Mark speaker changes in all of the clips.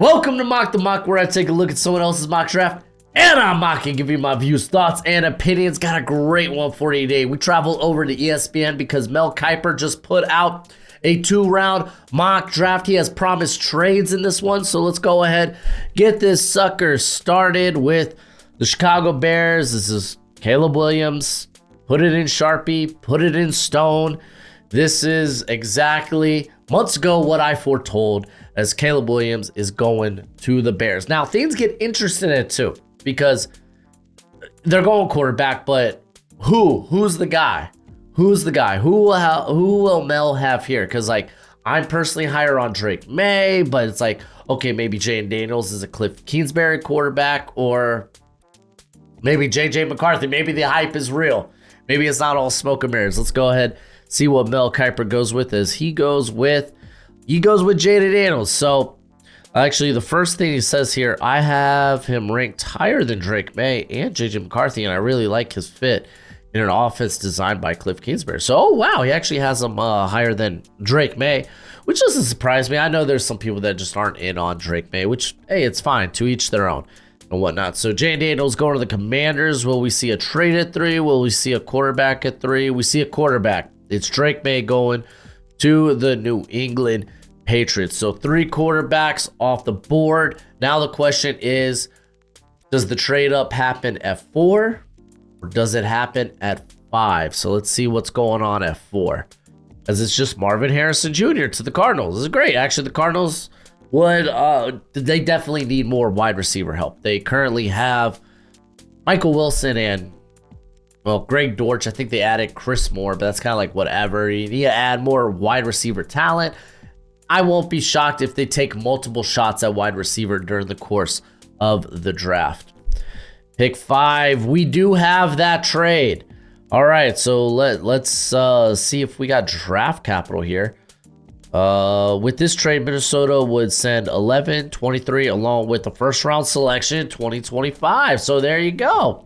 Speaker 1: Welcome to Mock the Mock, where I take a look at someone else's mock draft and I'm mocking, give you my views, thoughts, and opinions. Got a great one for you today. We travel over to ESPN because Mel Kiper just put out a 2-round mock draft. He has promised trades in this one, so let's go ahead, get this sucker started with the Chicago Bears. This is Caleb Williams. Put it in Sharpie, put it in stone. This is exactly months ago what I foretold, as Caleb Williams is going to the Bears. Now, things get interesting in it too, because they're going quarterback, but who's the guy? Who's the guy? Who will Mel have here? Because, like, I'm personally higher on Drake May, but it's like, okay, maybe Jayden Daniels is a Cliff Kingsbury quarterback, or maybe JJ McCarthy. Maybe the hype is real. Maybe it's not all smoke and mirrors. Let's go ahead, see what Mel Kiper goes with, as he goes with Jayden Daniels. So, actually, the first thing he says here, I have him ranked higher than Drake May and JJ McCarthy, and I really like his fit in an offense designed by Cliff Kingsbury. So, oh, wow, he actually has him higher than Drake May, which doesn't surprise me. I know there's some people that just aren't in on Drake May, which, hey, it's fine, to each their own and whatnot. So, Jayden Daniels going to the Commanders. Will we see a trade at 3? Will we see a quarterback at 3? We see a quarterback. It's Drake May going to the New England Patriots. So 3 quarterbacks off the board. Now the question is, does the trade up happen at 4 or does it happen at 5? So let's see what's going on at 4, as it's just Marvin Harrison Jr. to the Cardinals. This is great. Actually, the Cardinals they definitely need more wide receiver help. They currently have Michael Wilson and, well, Greg Dortch. I think they added Chris Moore, but that's kind of like whatever. You need to add more wide receiver talent. I won't be shocked if they take multiple shots at wide receiver during the course of the draft. Pick 5. We do have that trade. All right, so let's see if we got draft capital here. With this trade, Minnesota would send 11, 23, along with the first round selection 2025. So there you go.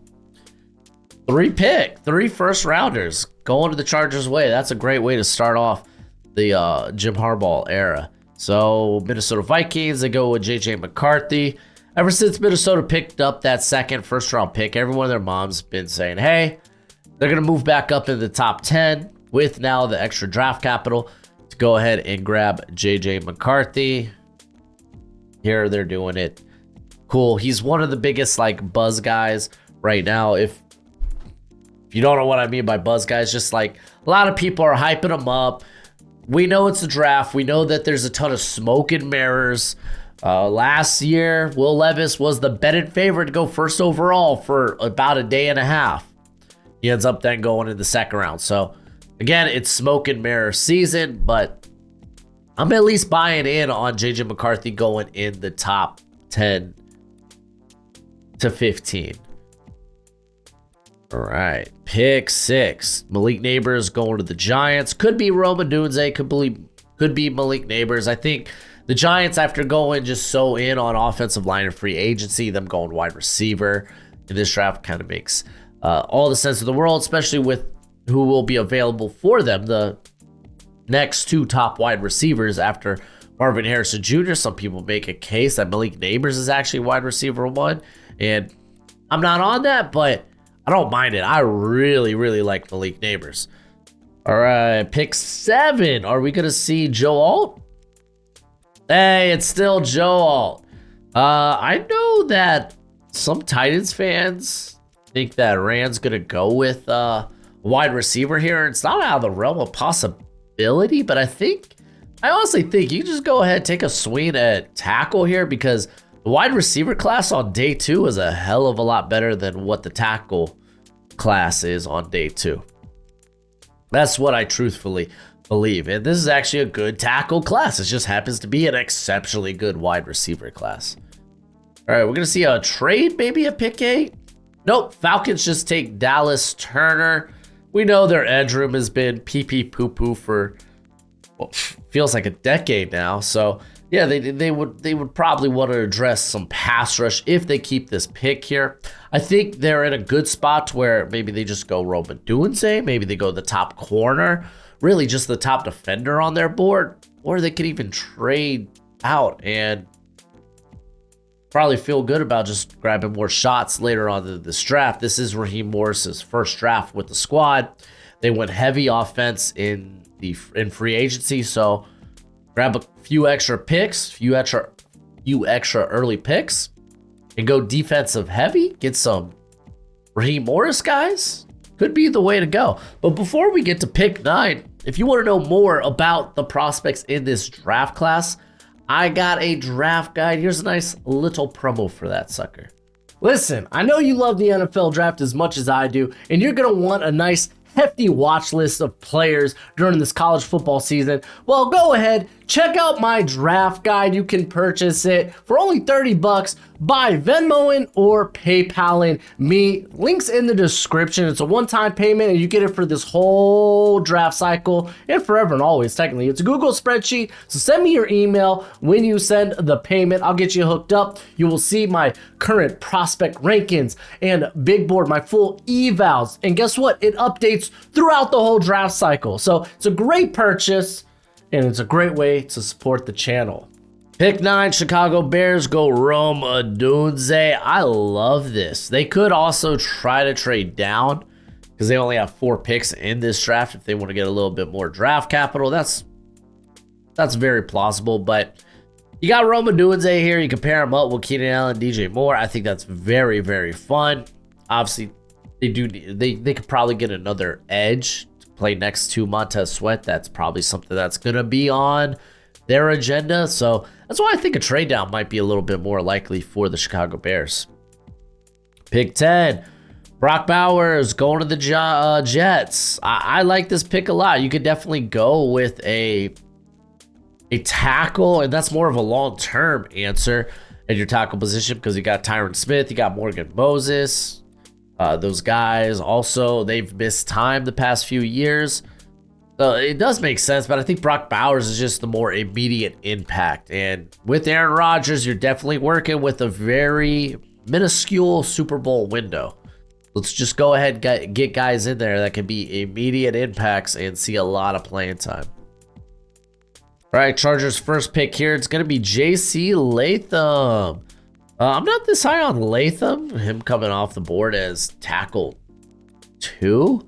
Speaker 1: 3 first rounders going to the Chargers' way. That's a great way to start off the Jim Harbaugh era. So Minnesota Vikings, they go with JJ McCarthy. Ever since Minnesota picked up that second first round pick, everyone and their mom's been saying, hey, they're going to move back up in the top 10 with now the extra draft capital to go ahead and grab JJ McCarthy. Here they're doing it. Cool. He's one of the biggest like buzz guys right now. If you don't know what I mean by buzz guys, just like a lot of people are hyping him up. We know it's a draft. We know that there's a ton of smoke and mirrors. Last year, Will Levis was the betted favorite to go first overall for about a day and a half. He ends up then going in the second round. So, again, it's smoke and mirror season, but I'm at least buying in on JJ McCarthy going in the top 10 to 15. All right, pick 6. Malik Neighbors going to the Giants. Could be Roma Dunze, could be Malik Neighbors. I think the Giants, after going just so in on offensive line and free agency, them going wide receiver in this draft kind of makes all the sense of the world, especially with who will be available for them. The next 2 top wide receivers after Marvin Harrison Jr. Some people make a case that Malik Neighbors is actually wide receiver 1, and I'm not on that, but I don't mind it. I really, really like Malik Neighbors. All right, pick 7. Are we going to see Joe Alt? Hey, it's still Joe Alt. I know that some Titans fans think that Rand's going to go with a wide receiver here. It's not out of the realm of possibility, but I honestly think you can just go ahead, take a swing at tackle here, because the wide receiver class on day 2 is a hell of a lot better than what the tackle class is on day 2. That's what I truthfully believe. And this is actually a good tackle class. It just happens to be an exceptionally good wide receiver class. All right, we're going to see a trade maybe at pick 8. Nope, Falcons just take Dallas Turner. We know their edge room has been pee-pee poo-poo for, well, feels like a decade now. So yeah, they would probably want to address some pass rush if they keep this pick here. I think they're in a good spot where maybe they just go Roma Dunze, maybe they go the top corner, really just the top defender on their board, or they could even trade out and probably feel good about just grabbing more shots later on in this draft. This is Raheem Morris's first draft with the squad. They went heavy offense in free agency, so grab a few extra picks, few extra early picks, and go defensive heavy. Get some Raheem Morris guys. Could be the way to go. But before we get to pick 9, if you want to know more about the prospects in this draft class, I got a draft guide. Here's a nice little promo for that sucker. Listen, I know you love the NFL draft as much as I do, and you're going to want a nice hefty watch list of players during this college football season. Well, go ahead, check out my draft guide. You can purchase it for only $30 by Venmoing or PayPaling me. Links in the description. It's a one-time payment and you get it for this whole draft cycle and forever and always. Technically, it's a Google spreadsheet. So send me your email when you send the payment. I'll get you hooked up. You will see my current prospect rankings and big board, my full evals. And guess what? It updates throughout the whole draft cycle. So it's a great purchase and it's a great way to support the channel. Pick 9, Chicago Bears go Rome Odunze. I love this. They could also try to trade down because they only have 4 picks in this draft. If they want to get a little bit more draft capital, that's very plausible. But you got Rome Odunze here. You can pair him up with Keenan Allen, DJ Moore. I think that's very, very fun. Obviously, they could probably get another edge to play next to Montez Sweat. That's probably something that's going to be on their agenda. So that's why I think a trade down might be a little bit more likely for the Chicago Bears. Pick 10, Brock Bowers going to the Jets. I like this pick a lot. You could definitely go with a tackle, and that's more of a long-term answer at your tackle position because you got Tyron Smith, you got Morgan Moses. Those guys also, they've missed time the past few years. So it does make sense, but I think Brock Bowers is just the more immediate impact. And with Aaron Rodgers, you're definitely working with a very minuscule Super Bowl window. Let's just go ahead and get guys in there that can be immediate impacts and see a lot of playing time. All right, Chargers' first pick here. It's going to be J.C. Latham. I'm not this high on Latham. Him coming off the board as tackle 2.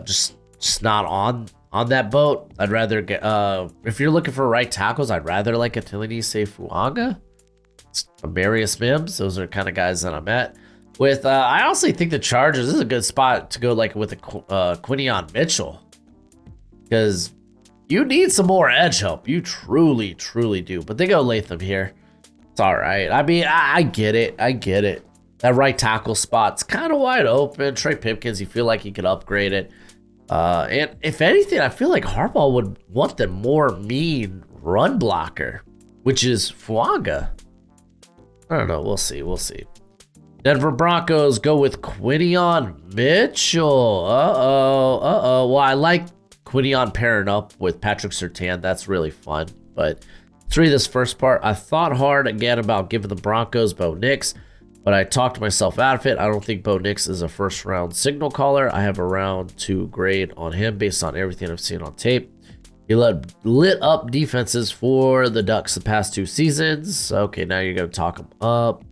Speaker 1: Just not on that boat. I'd rather get if you're looking for right tackles, I'd rather like a Tilinise Fuanga, Amarius Mims. Those are kind of guys that I'm at with. I honestly think the Chargers, this is a good spot to go like with a Quinion Mitchell, because you need some more edge help. You truly do. But they go Latham here. It's all right. I mean, I get it. That right tackle spot's kind of wide open. Trey Pipkins, you feel like he could upgrade it. And if anything, I feel like Harbaugh would want the more mean run blocker, which is Fuanga. I don't know. We'll see. Denver Broncos go with Quinion Mitchell. Well, I like Quinion pairing up with Patrick Surtain. That's really fun. But let's read this first part. I thought hard again about giving the Broncos Bo Nix, but I talked myself out of it. I don't think Bo Nix is a first-round signal caller. I have a round 2 grade on him based on everything I've seen on tape. He lit up defenses for the Ducks the past 2 seasons. Okay, now you're going to talk him up.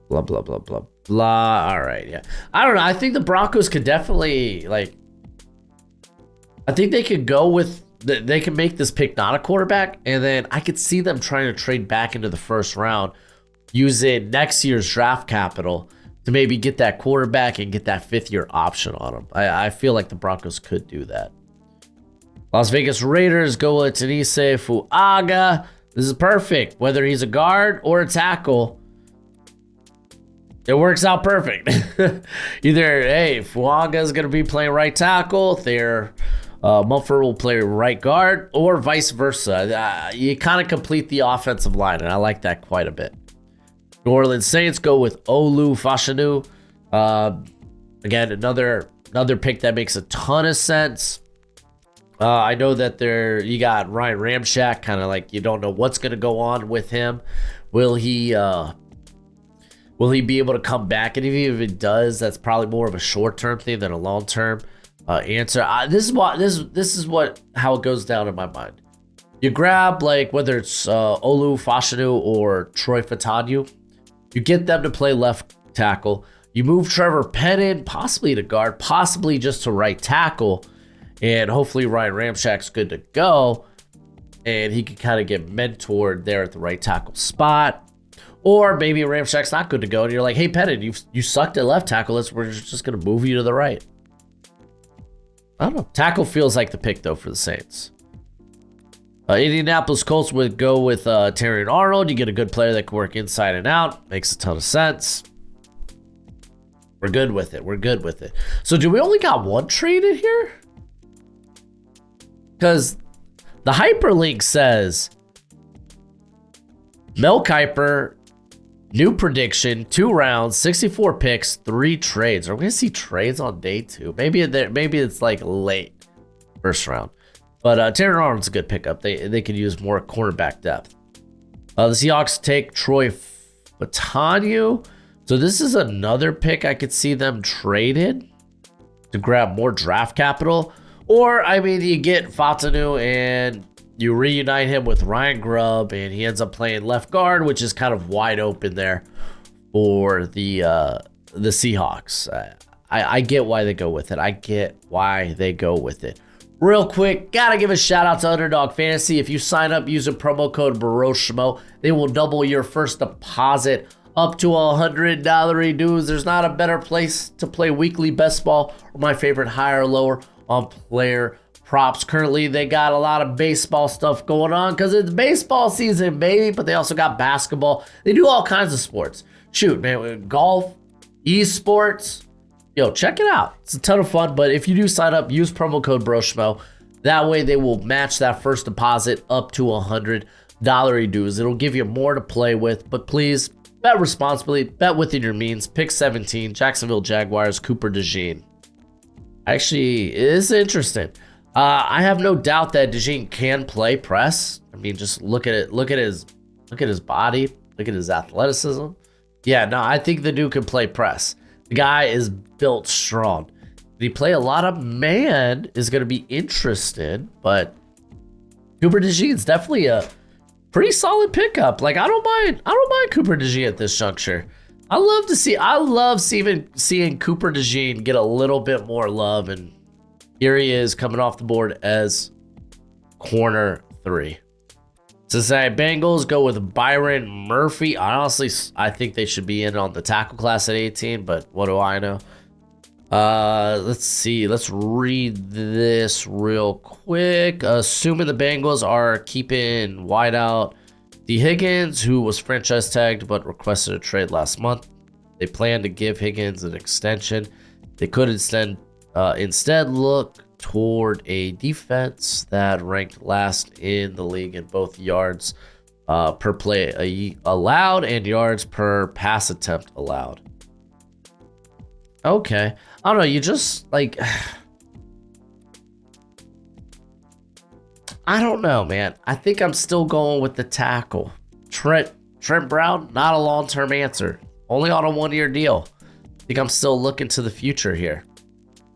Speaker 1: Blah, blah, blah, blah, blah. All right, yeah. I don't know. I think the Broncos could definitely, I think they could go with, they can make this pick not a quarterback, and then I could see them trying to trade back into the first round, using next year's draft capital to maybe get that quarterback and get that 5th-year option on him. I feel like the Broncos could do that. Las Vegas Raiders go with Tanise Fuaga. This is perfect. Whether he's a guard or a tackle, it works out perfect. Either, hey, Fuaga is going to be playing right tackle, Mumford will play right guard, or vice versa. You kind of complete the offensive line, and I like that quite a bit. New Orleans Saints go with Olu Fashanu. Again, another pick that makes a ton of sense. I know that you got Ryan Ramczyk, kind of like you don't know what's going to go on with him. Will he be able to come back? And even if it does, that's probably more of a short-term thing than a long-term answer. This is how it goes down in my mind. You grab, like, whether it's Olu Fashanu or Troy Fatanu. You get them to play left tackle. You move Trevor Pennon, possibly to guard, possibly just to right tackle. And hopefully Ryan Ramchak's good to go. And he can kind of get mentored there at the right tackle spot. Or maybe Ramchak's not good to go. And you're like, hey, Pennon, you sucked at left tackle. We're just going to move you to the right. I don't know. Tackle feels like the pick, though, for the Saints. Indianapolis Colts would go with Terrion Arnold. You get a good player that can work inside and out. Makes a ton of sense. We're good with it. We're good with it. So do we only got one trade in here? Because the hyperlink says Mel Kiper, new prediction, 2 rounds, 64 picks, 3 trades. Are we going to see trades on day 2? Maybe it's like late first round. But Terrion Arnold's a good pickup. They could use more cornerback depth. The Seahawks take Troy Fatanu. So this is another pick I could see them traded to grab more draft capital. Or, I mean, you get Fatanu and you reunite him with Ryan Grubb, and he ends up playing left guard, which is kind of wide open there for the Seahawks. I get why they go with it. Real quick, gotta give a shout out to Underdog Fantasy. If you sign up using promo code Broshmo, they will double your first deposit up to $100 dues. There's not a better place to play weekly best ball or my favorite higher or lower on player props. Currently, they got a lot of baseball stuff going on because it's baseball season, baby, but they also got basketball. They do all kinds of sports. Shoot, man, golf, esports. Yo, check it out. It's a ton of fun, but if you do sign up, use promo code Broshmo. That way they will match that first deposit up to $100 dues. It'll give you more to play with, but please bet responsibly, bet within your means. Pick 17, Jacksonville Jaguars, Kiper DeJean. Actually, it's interesting. I have no doubt that DeJean can play press. I mean, just look at it. Look at his body. Look at his athleticism. Yeah, no, I think the dude can play press. The guy is built strong. Did he play a lot of man is going to be interesting, but Kiper DeJean's definitely a pretty solid pickup. Like, I don't mind Kiper DeJean at this juncture. I love seeing Kiper DeJean get a little bit more love, and here he is coming off the board as corner 3. Cincinnati Bengals go with Byron Murphy. Honestly, I think they should be in on the tackle class at 18, but what do I know? Let's see. Let's read this real quick. Assuming the Bengals are keeping wideout D. Higgins, who was franchise tagged but requested a trade last month. They plan to give Higgins an extension. They could instead look toward a defense that ranked last in the league in both yards per play allowed and yards per pass attempt allowed. Okay. I don't know. You just, like... I don't know, man. I think I'm still going with the tackle. Trent Brown, not a long-term answer. Only on a 1-year deal. I think I'm still looking to the future here.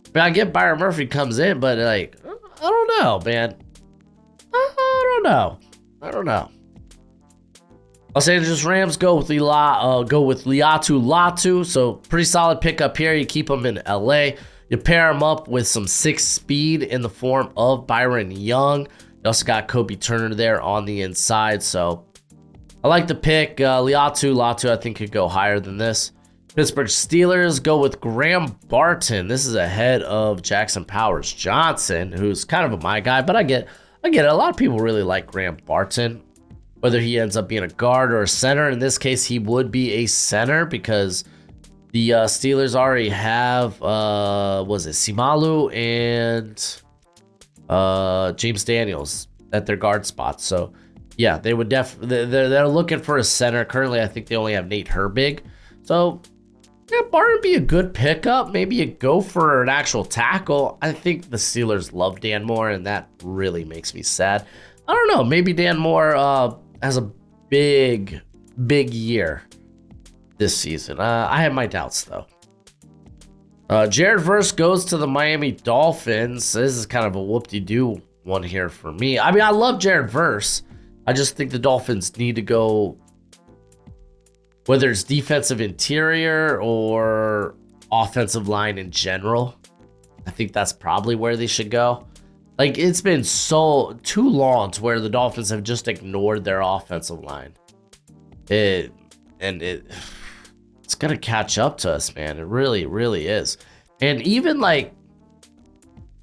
Speaker 1: I mean, I get Byron Murphy comes in, but, like, I don't know, man. I don't know. Los Angeles Rams go with Liatu Latu. So pretty solid pickup here. You keep him in LA. You pair him up with some 6 speed in the form of Byron Young. You also got Kobe Turner there on the inside. So I like the pick. Liatu Latu, I think, could go higher than this. Pittsburgh Steelers go with Graham Barton. This is ahead of Jackson Powers Johnson, who's kind of my guy, but I get it. A lot of people really like Graham Barton. Whether he ends up being a guard or a center, in this case, he would be a center because the Steelers already have, Simalu and James Daniels at their guard spots. So, yeah, they would they're looking for a center. Currently, I think they only have Nate Herbig. So, yeah, Barton would be a good pickup. Maybe you go for an actual tackle. I think the Steelers love Dan Moore, and that really makes me sad. I don't know. Maybe Dan Moore has a big year this season. I have my doubts, though. Jared Verse goes to the Miami Dolphins. This is kind of a whoop-de-doo one here for me. I mean, I love Jared Verse. I just think the Dolphins need to go, whether it's defensive interior or offensive line in general. I think that's probably where they should go. Like, it's been too long to where the Dolphins have just ignored their offensive line. It's gonna catch up to us, man. It really, really is. And even like,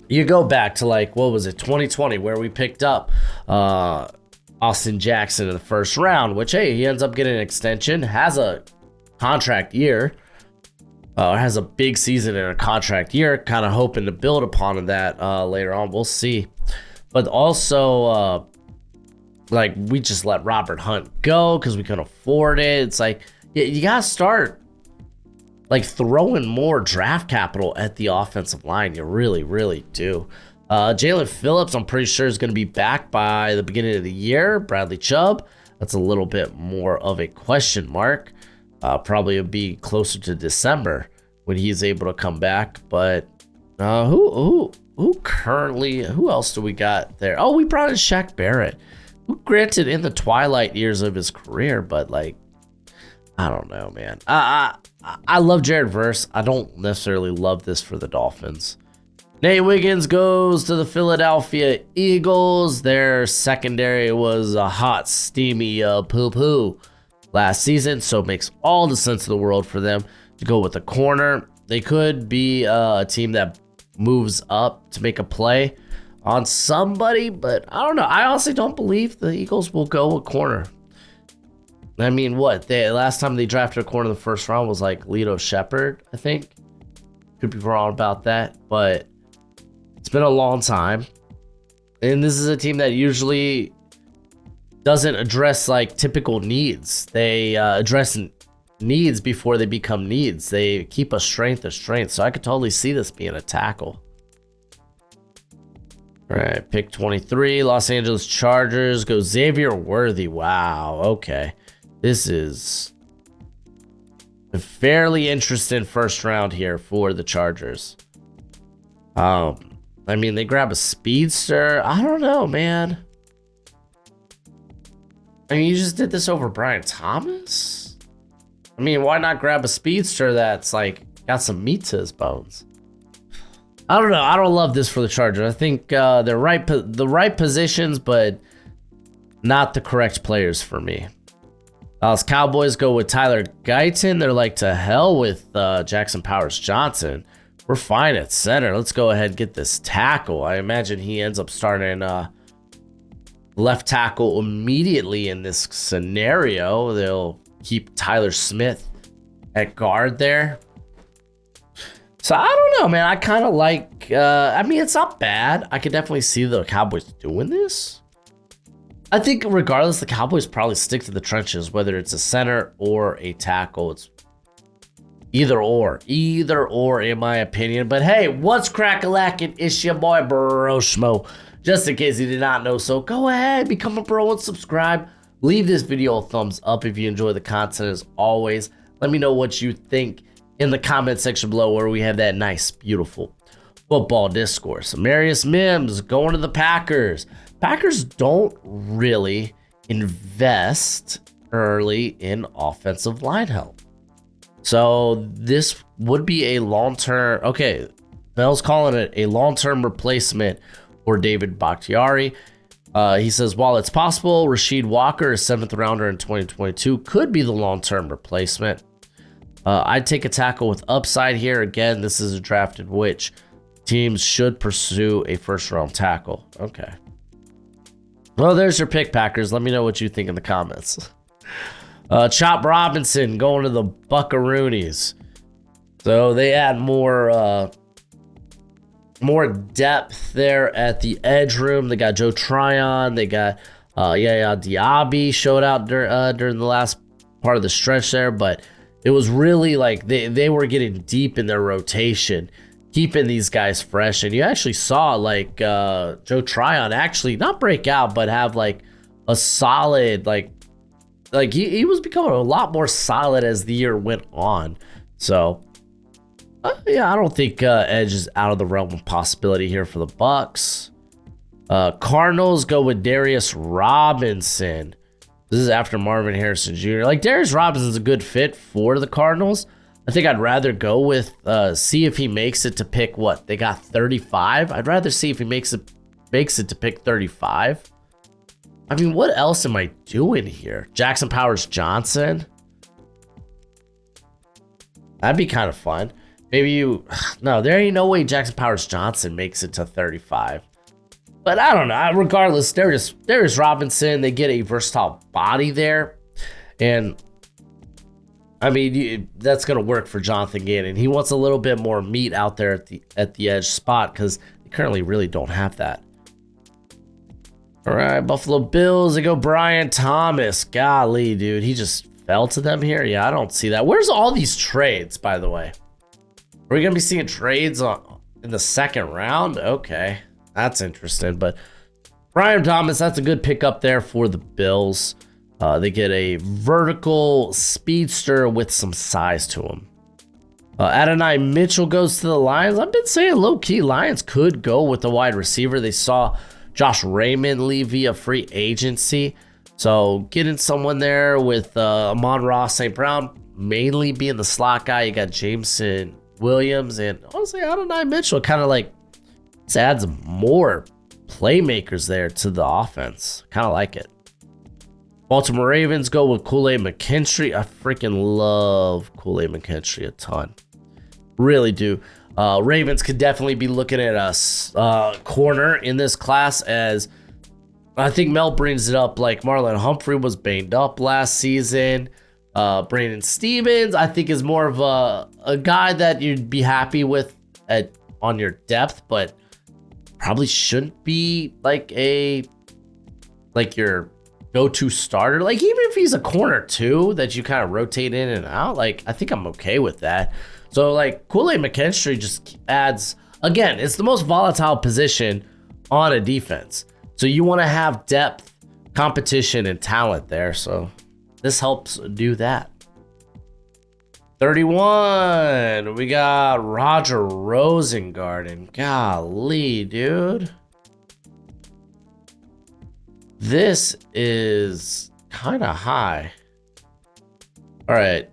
Speaker 1: you go back to like, what was it, 2020, where we picked up Austin Jackson in the first round, which, hey, he ends up getting an extension, has a contract year, has a big season in a contract year, kind of hoping to build upon that later on. We'll see. But also, like, we just let Robert Hunt go because we couldn't afford it. It's like, you got to start like throwing more draft capital at the offensive line. You really, really do. Jalen Phillips, I'm pretty sure, is going to be back by the beginning of the year. Bradley Chubb, that's a little bit more of a question mark. Probably will be closer to December when he's able to come back. But who else do we got there? Oh, we brought in Shaq Barrett, who, granted, in the twilight years of his career, but like, I don't know, man. I love Jared Verse. I don't necessarily love this for the Dolphins. Nate Wiggins goes to the Philadelphia Eagles. Their secondary was a hot, steamy poo-poo last season, so it makes all the sense in the world for them to go with a corner. They could be a team that moves up to make a play on somebody, but I don't know. I honestly don't believe the Eagles will go a corner. I mean, last time they drafted a corner in the first round was like Lito Shepherd, I think. Could be wrong about that, but it's been a long time. And this is a team that usually doesn't address like typical needs. They address needs before they become needs. They keep a strength. So I could totally see this being a tackle. All right, pick 23, Los Angeles Chargers. Go Xavier Worthy. Wow, okay. This is a fairly interesting first round here for the Chargers. I mean, they grab a speedster. I don't know, man. I mean, you just did this over Brian Thomas? I mean, why not grab a speedster that's like got some meat to his bones? I don't know. I don't love this for the Chargers. I think they're the right positions, but not the correct players for me. Dallas Cowboys go with Tyler Guyton. They're like, to hell with Jackson Powers Johnson. We're fine at center. Let's go ahead and get this tackle. I imagine he ends up starting left tackle immediately in this scenario. They'll keep Tyler Smith at guard there. So I don't know, man. I kind of like, I mean, it's not bad. I could definitely see the Cowboys doing this. I think regardless, the Cowboys probably stick to the trenches, whether it's a center or a tackle. It's either or in my opinion. But hey, what's crack-a-lackin'? It's your boy Broshmo. Just in case you did not know, so go ahead, become a bro and subscribe. Leave this video a thumbs up if you enjoy the content as always. Let me know what you think in the comment section below, where we have that nice, beautiful football discourse. Marius Mims going to the Packers. Packers don't really invest early in offensive line help. So this would be a long-term, okay, Bell's calling it a long-term replacement for David Bakhtiari. He says, while it's possible Rasheed Walker, a 7th rounder in 2022, could be the long-term replacement. I'd take a tackle with upside here. Again, this is a draft in which teams should pursue a first-round tackle. Okay. Well, there's your pick, Packers. Let me know what you think in the comments. Chop Robinson going to the Buckaroonies. So they add more depth there at the edge room. They got Joe Tryon. They got Diaby showed out during the last part of the stretch there, but it was really like they were getting deep in their rotation, keeping these guys fresh. And you actually saw like Joe Tryon actually not break out, but have like a solid like he was becoming a lot more solid as the year went on. So yeah, I don't think edge is out of the realm of possibility here for the Bucks. Cardinals go with Darius Robinson. This is after Marvin Harrison Jr. Like, Darius Robinson's a good fit for the Cardinals. I think I'd rather go with, see if he makes it to pick what? They got 35? I'd rather see if he makes it to pick 35. I mean, what else am I doing here? Jackson Powers Johnson? That'd be kind of fun. Maybe you... No, there ain't no way Jackson Powers Johnson makes it to 35. But I don't know. Regardless, Darius Robinson, they get a versatile body there. And, I mean, that's going to work for Jonathan Gannon. He wants a little bit more meat out there at the edge spot because they currently really don't have that. All right, Buffalo Bills, they go Brian Thomas. Golly, dude, he just fell to them here. Yeah, I don't see that. Where's all these trades, by the way? Are we going to be seeing trades in the second round? Okay. That's interesting, but Brian Thomas, that's a good pickup there for the Bills. They get a vertical speedster with some size to him. Adonai Mitchell goes to the Lions. I've been saying low-key Lions could go with the wide receiver. They saw Josh Raymond leave via free agency. So getting someone there with Amon-Ra St. Brown mainly being the slot guy. You got Jameson Williams and honestly Adonai Mitchell kind of like adds more playmakers there to the offense. Kind of like it. Baltimore Ravens go with Kool-Aid McKinstry. I freaking love Kool-Aid McKinstry a ton. Really do. Ravens could definitely be looking at a corner in this class, as I think Mel brings it up. Like Marlon Humphrey was banged up last season. Brandon Stevens, I think, is more of a guy that you'd be happy with on your depth, but probably shouldn't be like your go-to starter. Like, even if he's a corner too that you kind of rotate in and out, like, I think I'm okay with that. So like Kool-Aid McKinstry just adds, again, it's the most volatile position on a defense. So you want to have depth, competition, and talent there. So this helps do that. 31, we got Roger Rosengarten. Golly, dude. This is kind of high. All right,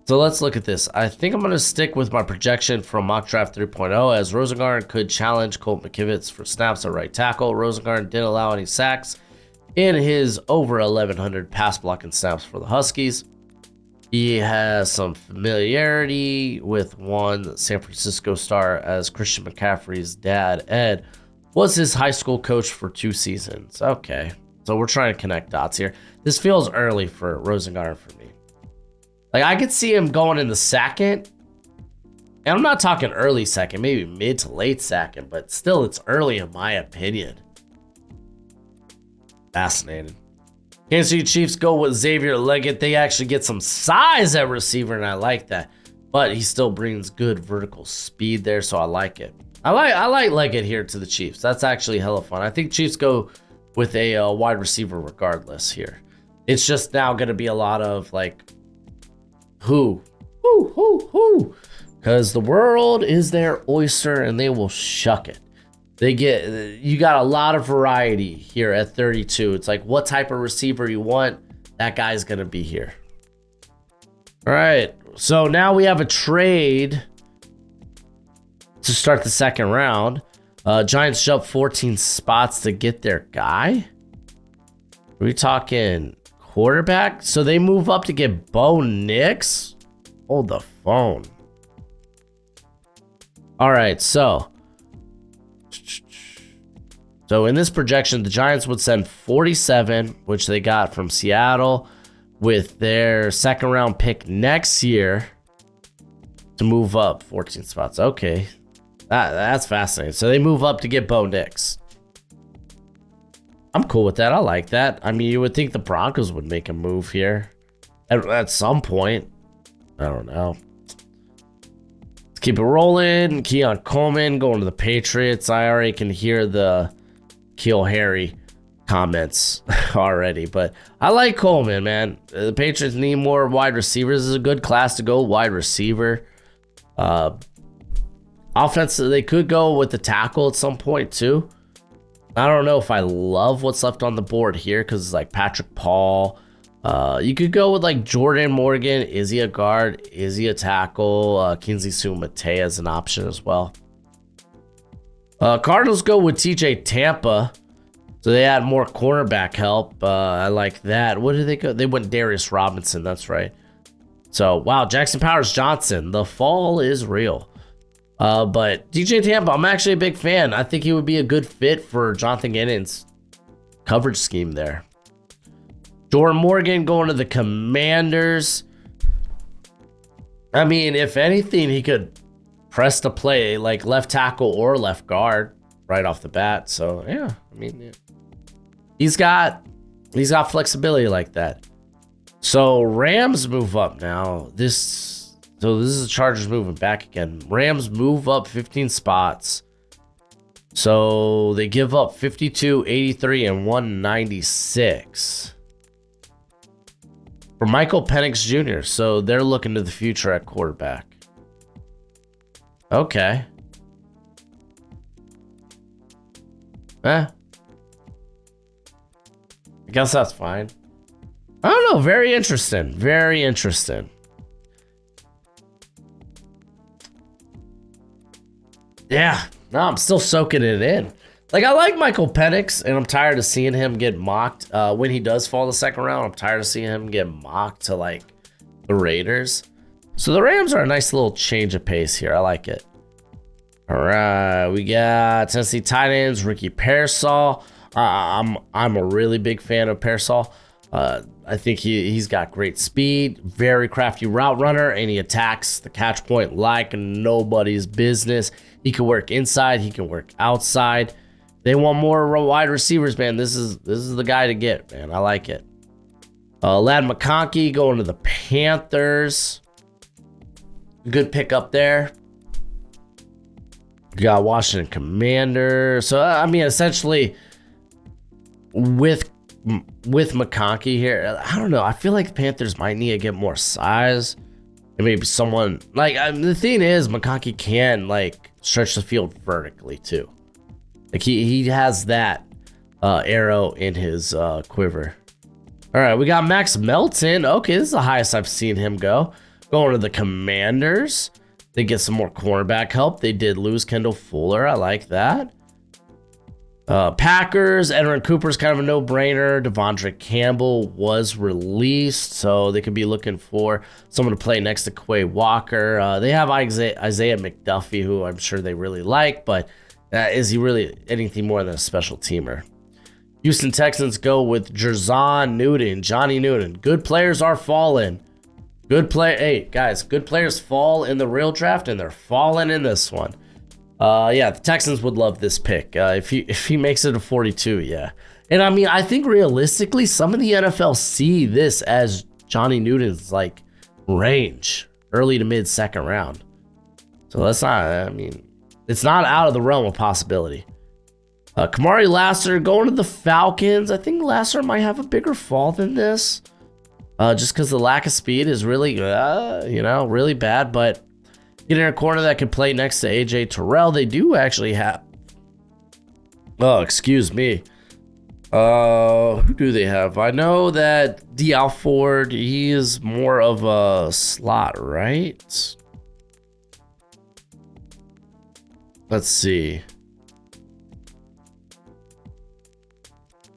Speaker 1: so let's look at this. I think I'm going to stick with my projection from Mock Draft 3.0, as Rosengarten could challenge Colt McKivitz for snaps at right tackle. Rosengarten didn't allow any sacks in his over 1,100 pass blocking snaps for the Huskies. He has some familiarity with one San Francisco star, as Christian McCaffrey's dad, Ed, was his high school coach for 2 seasons. Okay, so we're trying to connect dots here. This feels early for Rosengarten for me. Like, I could see him going in the second. And I'm not talking early second, maybe mid to late second, but still, it's early in my opinion. Fascinating. Kansas City Chiefs go with Xavier Leggett. They actually get some size at receiver, and I like that. But he still brings good vertical speed there, so I like it. I like Leggett here to the Chiefs. That's actually hella fun. I think Chiefs go with a wide receiver regardless here. It's just now going to be a lot of like, who? Because the world is their oyster, and they will shuck it. You got a lot of variety here at 32. It's like what type of receiver you want, that guy's going to be here. All right, so now we have a trade to start the second round. Giants jump 14 spots to get their guy. Are we talking quarterback? So they move up to get Bo Nix? Hold the phone. All right, so in this projection, the Giants would send 47, which they got from Seattle, with their second round pick next year to move up 14 spots. Okay, that's fascinating. So they move up to get Bo Nix. I'm cool with that. I like that. I mean, you would think the Broncos would make a move here at some point. I don't know. Let's keep it rolling. Keon Coleman going to the Patriots. I already can hear the Keel Harry comments already, but I like Coleman, man. The Patriots need more wide receivers. This is a good class to go wide receiver. Offense, they could go with the tackle at some point too. I don't know if I love what's left on the board here because it's like Patrick Paul. You could go with like Jordan Morgan. Is he a guard? Is he a tackle? Kingsley Suamate as an option as well. Cardinals go with TJ Tampa. So they add more cornerback help. I like that. What did they go? They went Darius Robinson. That's right. So, wow, Jackson Powers Johnson. The fall is real. But DJ Tampa, I'm actually a big fan. I think he would be a good fit for Jonathan Gannon's coverage scheme there. Jordan Morgan going to the Commanders. I mean, if anything, he could press to play like left tackle or left guard right off the bat. So, yeah, I mean, yeah. He's got flexibility like that. So Rams move up now. This is the Chargers moving back again. Rams move up 15 spots. So they give up 52, 83, and 196 for Michael Penix Jr. So they're looking to the future at quarterback. Okay. I guess that's fine. I don't know. Very interesting. Very interesting. Yeah. No, I'm still soaking it in. Like, I like Michael Penix, and I'm tired of seeing him get mocked. When he does fall the second round, I'm tired of seeing him get mocked to, like, the Raiders. So the Rams are a nice little change of pace here. I like it. All right. We got Tennessee tight ends, Ricky Pearsall. I'm a really big fan of Pearsall. I think he's got great speed, very crafty route runner, and he attacks the catch point like nobody's business. He can work inside, he can work outside. They want more wide receivers, man. This is the guy to get, man. I like it. Ladd McConkey going to the Panthers. Good pick up there. You got Washington Commanders. So I mean, essentially, with McConkey here, I don't know. I feel like the Panthers might need to get more size. And maybe someone like the thing is, McConkey can like stretch the field vertically too. Like he has that arrow in his quiver. All right, we got Max Melton. Okay, this is the highest I've seen him go. Going to the Commanders. They get some more cornerback help. They did lose Kendall Fuller. I like that. Packers, Edwin Cooper's kind of a no-brainer. Devondre Campbell was released, so they could be looking for someone to play next to Quay Walker. They have Isaiah McDuffie, who I'm sure they really like, but is he really anything more than a special teamer? Houston Texans go with Jerzon Newton, Johnny Newton. Good players are falling. Hey, guys, good players fall in the real draft, and they're falling in this one. Yeah, the Texans would love this pick. If he makes it a 42, yeah. And I mean, I think realistically, some of the NFL see this as Johnny Newton's like range, early to mid second round. So that's not, I mean, it's not out of the realm of possibility. Kamari Lassiter going to the Falcons. I think Lassiter might have a bigger fall than this. Just because the lack of speed is really, really bad. But getting a corner that can play next to AJ Terrell, they do actually have. Oh, excuse me. Who do they have? I know that D. Alford, he is more of a slot, right? Let's see.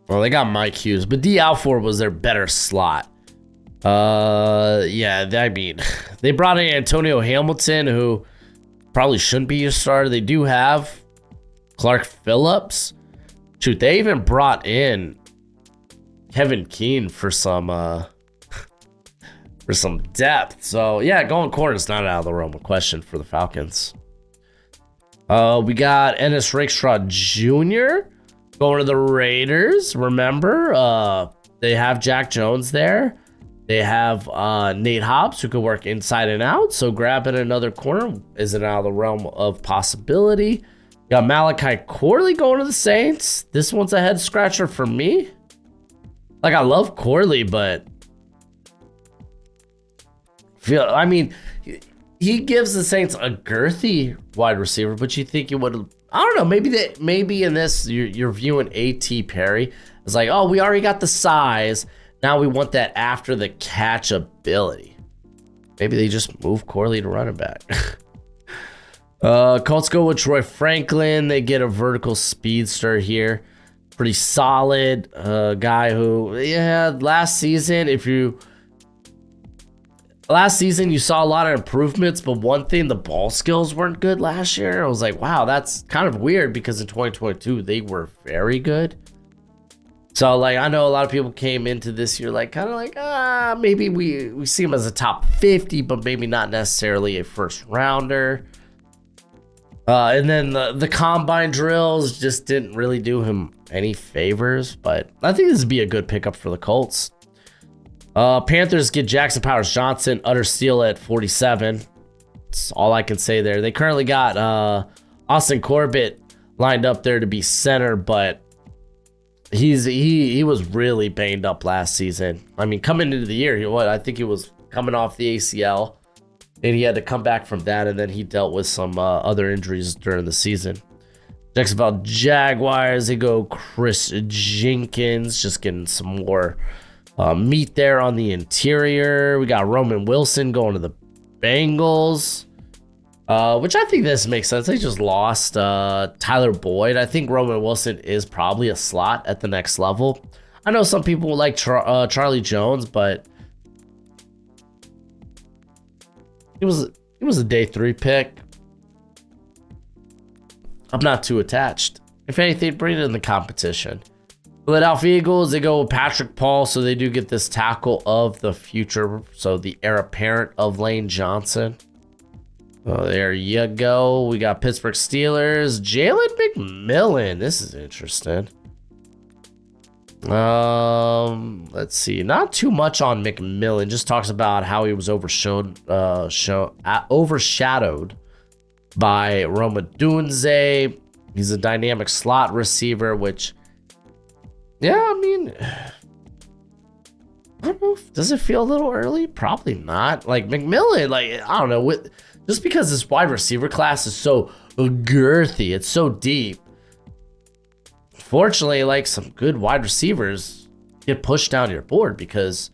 Speaker 1: Well, they got Mike Hughes, but D. Alford was their better slot. Yeah, I mean, they brought in Antonio Hamilton, who probably shouldn't be your starter. They do have Clark Phillips. Shoot, they even brought in Kevin Keene for some depth. So yeah, going corner is not out of the realm of question for the Falcons. We got Ennis Rakestraw Jr. going to the Raiders. Remember, they have Jack Jones there. They have Nate Hobbs, who could work inside and out. So grabbing another corner isn't out of the realm of possibility. Got Malachi Corley going to the Saints. This one's a head scratcher for me. Like, I love Corley, but he gives the Saints a girthy wide receiver, but you think he would, I don't know. Maybe in this you're viewing A.T. Perry as like, oh, we already got the size. Now we want that after the catch ability. Maybe they just move Corley to running back. Colts go with Troy Franklin. They get a vertical speedster here. Pretty solid guy who, yeah, last season you saw a lot of improvements, but one thing, the ball skills weren't good last year. I was like, wow, that's kind of weird because in 2022 they were very good. So like, I know a lot of people came into this year like kind of like, maybe we see him as a top 50, but maybe not necessarily a first rounder. And then the combine drills just didn't really do him any favors, but I think this would be a good pickup for the Colts. Panthers get Jackson Powers Johnson, utter steal at 47. That's all I can say there. They currently got Austin Corbett lined up there to be center, but he was really banged up last season. I mean, coming into the year, I think he was coming off the ACL. And he had to come back from that, and then he dealt with some other injuries during the season. Jacksonville Jaguars, they go Chris Jenkins, just getting some more meat there on the interior. We got Roman Wilson going to the Bengals, which I think this makes sense. They just lost Tyler Boyd. I think Roman Wilson is probably a slot at the next level. I know some people will like Charlie Jones, but It was a day 3 pick. I'm not too attached. If anything, bring it in the competition. Philadelphia Eagles, they go with Patrick Paul, so they do get this tackle of the future. So the heir apparent of Lane Johnson. Oh, there you go. We got Pittsburgh Steelers, Jalen McMillan. This is interesting. Let's see. Not too much on McMillan. Just talks about how he was overshadowed by Roma Dunze. He's a dynamic slot receiver, which, yeah, I mean, I don't know. Does it feel a little early? Probably not. Like McMillan, like, I don't know. Just because this wide receiver class is so girthy, it's so deep. Fortunately, like, some good wide receivers get pushed down your board because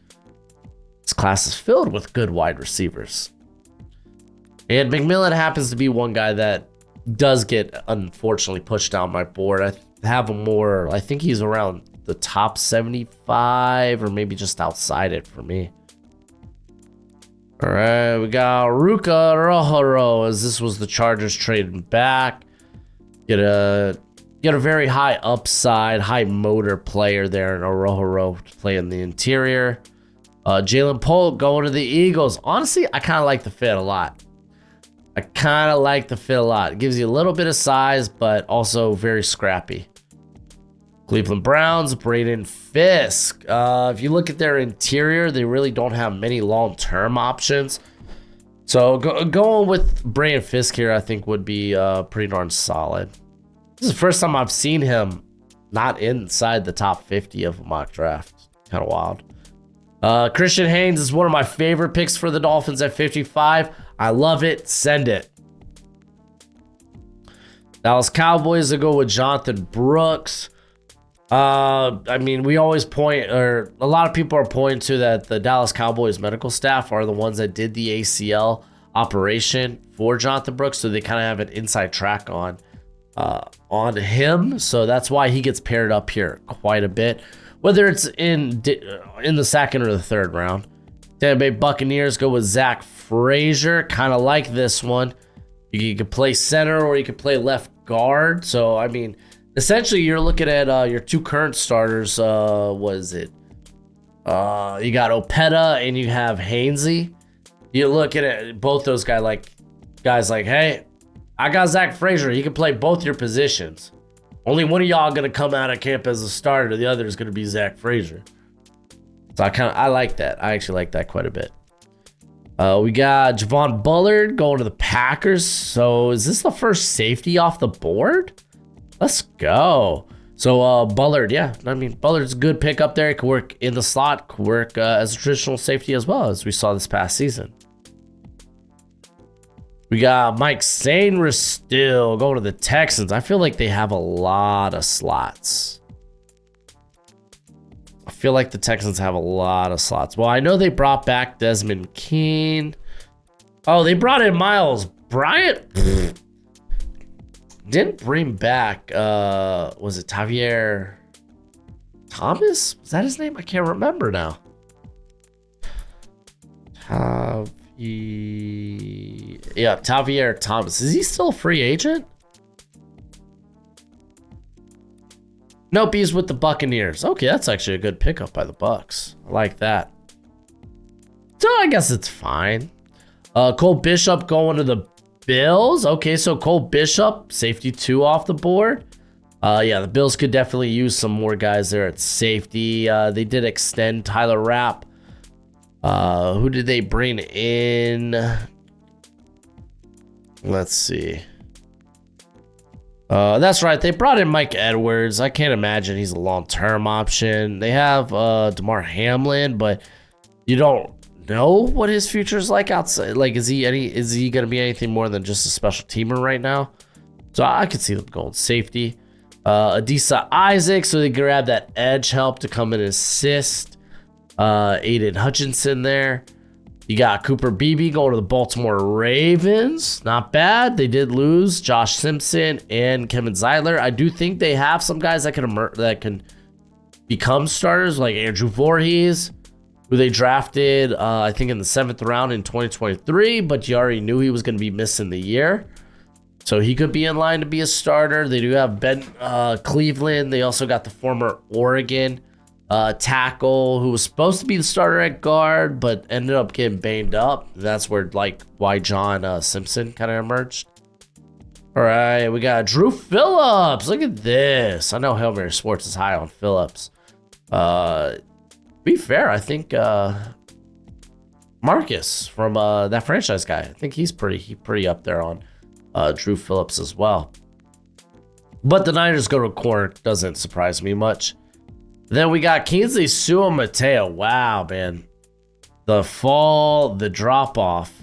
Speaker 1: this class is filled with good wide receivers. And McMillan happens to be one guy that does get, unfortunately, pushed down my board. I have him more, I think he's around the top 75 or maybe just outside it for me. All right, we got Ruka Rohoro, as this was the Chargers trading back. Get a very high upside, high motor player there in Orohoro to play in the interior. Jalen Polk going to the Eagles. Honestly, I kind of like the fit a lot. It gives you a little bit of size, but also very scrappy. Cleveland Browns, Braden Fisk. If you look at their interior, they really don't have many long-term options. So going with Braden Fisk here, I think would be pretty darn solid. This is the first time I've seen him not inside the top 50 of a mock draft. Kind of wild. Christian Haynes is one of my favorite picks for the Dolphins at 55. I love it. Send it. Dallas Cowboys to go with Jonathan Brooks. I mean, we always point, or a lot of people are pointing to that the Dallas Cowboys medical staff are the ones that did the ACL operation for Jonathan Brooks, so they kind of have an inside track on him. So that's why he gets paired up here quite a bit, whether it's in the second or the third round. Tampa Bay Buccaneers go with Zach Frazier. Kind of like this one. You can play center or you can play left guard. So, I mean, essentially you're looking at your two current starters. You got Opeta and you have Hainsey. You're looking at both those guys like, hey, I got Zach Frazier. He can play both your positions. Only one of y'all going to come out of camp as a starter. The other is going to be Zach Frazier. So I like that. I actually like that quite a bit. We got Javon Bullard going to the Packers. So is this the first safety off the board? Let's go. So Bullard, yeah. I mean, Bullard's a good pick up there. He can work in the slot, can work as a traditional safety as well, as we saw this past season. We got Mike Sainris still going to the Texans. I feel like they have a lot of slots. I feel like the Texans have a lot of slots. Well, I know they brought back Desmond Keene. Oh, they brought in Miles Bryant. Didn't bring back, was it Tavier Thomas? Was that his name? I can't remember now. Yeah, Tavier Thomas. Is he still a free agent? Nope, he's with the Buccaneers. Okay, that's actually a good pickup by the Bucs. I like that. So I guess it's fine. Cole Bishop going to the Bills. Okay, so Cole Bishop, safety 2 off the board. Yeah, the Bills could definitely use some more guys there at safety. They did extend Tyler Rapp. Who did they bring in? Let's see. That's right. They brought in Mike Edwards. I can't imagine he's a long-term option. They have DeMar Hamlin, but you don't know what his future is like outside. Like, is he going to be anything more than just a special teamer right now? So I could see them going safety. Adisa Isaac, so they grab that edge help to come and assist. Aiden Hutchinson there. You got Cooper Beebe going to the Baltimore Ravens. Not bad. They did lose Josh Simpson and Kevin Zeitler. I do think they have some guys that can become starters, like Andrew Voorhees, who they drafted, I think in the 7th round in 2023, but you already knew he was going to be missing the year. So he could be in line to be a starter. They do have Ben Cleveland. They also got the former Oregon tackle who was supposed to be the starter at guard, but ended up getting banged up. That's where why John Simpson kind of emerged. All right, we got Drew Phillips. Look at this. I know Hail Mary Sports is high on Phillips. To be fair, I think Marcus from that franchise guy, I think he's pretty up there on Drew Phillips as well. But the Niners go to corner doesn't surprise me much. Then we got Kingsley Mateo. Wow, man. The fall, the drop off.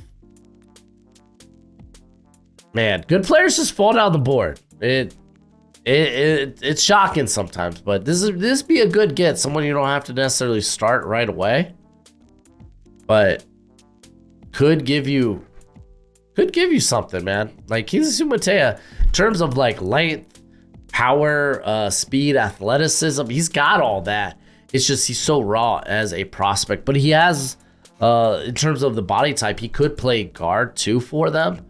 Speaker 1: Man, good players just fall down the board. It's shocking sometimes, but this be a good get. Someone you don't have to necessarily start right away, but could give you something, man. Like Kingsley Mateo, in terms of like length, power, speed, athleticism, he's got all that. It's just he's so raw as a prospect, but he has, in terms of the body type, he could play guard too for them.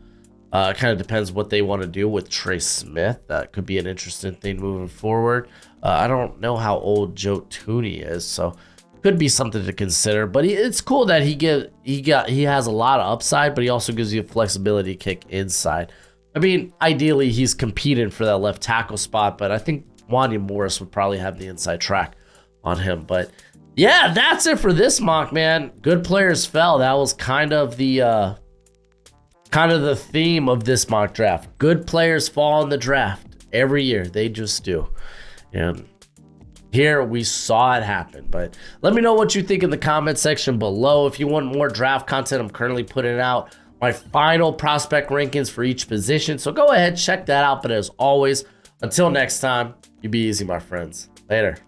Speaker 1: Kind of depends what they want to do with Trey Smith. That could be an interesting thing moving forward. I don't know how old Joe Tooney is, so could be something to consider. But it's cool that he has a lot of upside, but he also gives you flexibility to kick inside. I mean, ideally, he's competing for that left tackle spot, but I think Wanya Morris would probably have the inside track on him. But yeah, that's it for this mock, man. Good players fell. That was kind of the theme of this mock draft. Good players fall in the draft every year. They just do. And here we saw it happen. But let me know what you think in the comment section below. If you want more draft content, I'm currently putting out my final prospect rankings for each position. So go ahead, check that out. But as always, until next time, you be easy, my friends. Later.